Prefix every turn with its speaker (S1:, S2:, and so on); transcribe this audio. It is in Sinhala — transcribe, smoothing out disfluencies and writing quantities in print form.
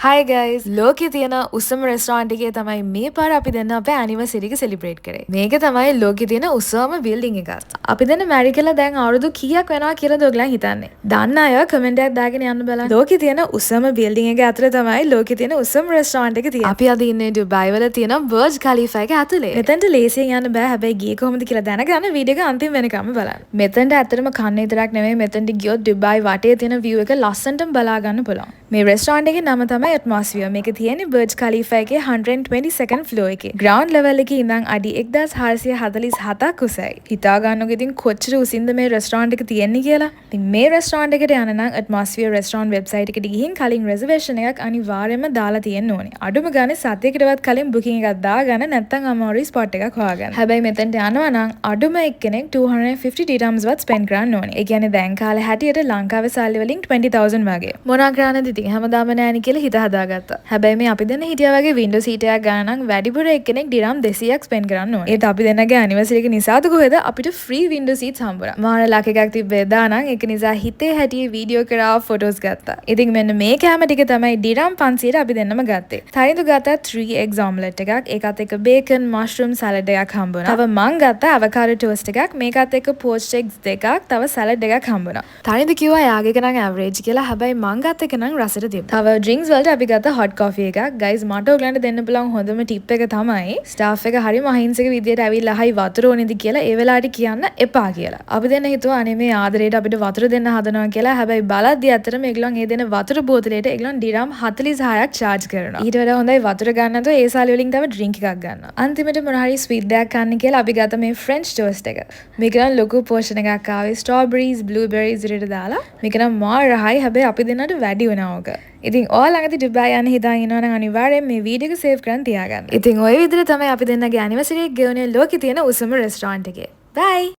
S1: Hi guys, ලෝකේ තියෙන උසම රෙස්ටෝරන්ට් එකේ තමයි මේ පාර අපි දෙන්න අපේ ඇනිවර්සරි එක සෙලිබ්‍රේට් කරේ. මේක තමයි ලෝකේ තියෙන උසම බිල්ඩින් එක. අපි දෙන්න මැරි කියලා දැන් අවුරුදු කීයක් වෙනවා කියලාද ඔයගලන් හිතන්නේ? දන්න අය කමෙන්ට් එකක් දාගෙන යන්න බලන්න. ලෝකේ තියෙන උසම බිල්ඩින් එක අතර තමයි ලෝකේ තියෙන උසම රෙස්ටෝරන්ට් එක තියෙන්නේ. අපි අද ඉන්නේ ඩුබායි වල තියෙන බර්ජ් ඛලීෆා එක ඇතුලේ. මෙතනට ලේසියෙන් යන්න බෑ. හැබැයි ගියේ කොහොමද කියලා දැනගන්න වීඩියෝ එක අන්තිම වෙනකම් බලන්න. මෙතනට ඇත්තටම කන්න විතරක් නෙමෙයි මෙතනට ගියොත් ඩුබායි වටේ තියෙන view එක ලස්සනටම බලා ගන්න පුළුවන්. මේ රෙස්ටෝරන්ට් එකේ නම තමයි ඇට්මොස්ෆියර්. මේක තියෙන්නේ බර්ජ් ඛලීෆා එකේ 122nd ෆ්ලෝර් එකේ. ග්‍රවුන්ඩ් ලෙවල් එකේ ඉඳන් අඩි 1447ක් උසයි. හිතා ගන්නකො ඉතින් කොච්චර උසින්ද මේ රෙස්ටෝරන්ට් එක තියෙන්නේ කියලා. ඉතින් මේ රෙස්ටෝරන්ට් එකට යන්න නම් ඇට්මොස්ෆියර් රෙස්ටෝරන්ට් වෙබ්සයිට් එකට ගිහින් කලින් රිසර්වේෂන් එකක් අනිවාර්යයෙන්ම දාලා තියෙන්න ඕනේ. අඩුම ගානේ සතියකටවත් කලින් බුකින් එකක් දාගන්න නැත්නම් අමාරුයි ස්පොට් එකක් හොයාගන්න. හැබැයි මෙතනට යනවා නම් අඩුම එක්කෙනෙක් 250 dirhams වත් ස්පෙන්ඩ් කරන්න ඕනේ. ඒ කියන්නේ දැන් කාලේ හැටියට ලංකාවේ සල්ලි වලින් 20000 වගේ. මොනවා කරන්නද ඉතින් හැමදාම නෑනේ කියලා හිත හදාගත්තා. හැබැයි මේ අපි දෙන්න හිටියා වගේ වින්ඩෝ සීට් එකක් ගන්න නම් වැඩිපුර එක්කෙනෙක් දිරම් 200ක් ස්පෙන්ඩ් කරන්න ඕනේ. ඒත් අපි දෙන්නගේ ඇනිවර්සරි එක නිසාද කොහෙද අපිට ෆ්‍රී වින්ඩෝ සීට්ස් හම්බුණා. මාර ලක් එකක් තිබ්බේ එදා නම් ඒක නිසා හිතේ හැටියේ වීඩියෝ කරා ෆොටෝස් ගත්තා. ඉතින් මෙන්න මේ කැම ටික තමයි දිරම් 500ට අපි දෙන්නම ගත්තේ. තරිඳු ගත්තා 3 eggs omelette එකක්. ඒකත් එක්ක බේකන් මෂ්රූම් සලාඩ් එකක් හම්බුණා. තව මං ගත්තා avocado toast එකක්. මේකත් එක්ක poached eggs දෙකක්. තව සලාඩ් එකක් හම්බුණා. තරිඳු කිව්වා යාගේ එක නම් ඇවරේජ් කියලා. හැබැයි මං ගත්ත එක නම් රසට තිබ්බා. තව drinks වලට අපි ගත්ත hot coffee එකක්. guys මට ඔයගලන්ට දෙන්න පුළුවන් හොඳම ටිප් එක තමයි ස්ටාෆ් එක හරිම අහිංසක විදියට ඇවිල්ලා හයි වතුර ඕනේද කියලා ඒ වෙලාවට කියන්න එපා කියලා. අපි දෙන්න හිතුවා අනේ මේ ආදරේට අපිට වතුර දෙන්න හදනවා කියලා. හැබැයි බලද්දි අතරම ඒගොල්ලන් ඒ දෙන වතුර බෝතලයට ඒගොල්ලන් දිරම් 46ක් charge කරනවා. ඊට වඩා හොඳයි වතුර ගන්න නැතුව ඒ සාලි වලින් තව drink එකක් ගන්නවා. අන්තිමට මොන හරි sweet දෙයක් කන්න කියලා අපි ගත්ත මේ French toast එක. මේක නම් ලොකු portion එකක් ආවේ strawberries blueberries විතර දාලා. මේක නම් මාර රහයි. හැබැයි අපි දෙන්නට වැඩි වෙනවා ඕක. ඉතින් ඔයාලා ළඟදී ඩුබායි යන්න හිතාගෙන ඉන්නවා නම් අනිවාර්යෙන් මේ වීඩියෝ එක සේව් කරන් තියාගන්න. ඉතින් ওই විදිහට තමයි අපි දෙන්නගේ ඇනිවර්සරි එක ගෙවුනේ ලෝකේ තියෙන උසම රෙස්ටෝරන්ට් එකේ. බයි.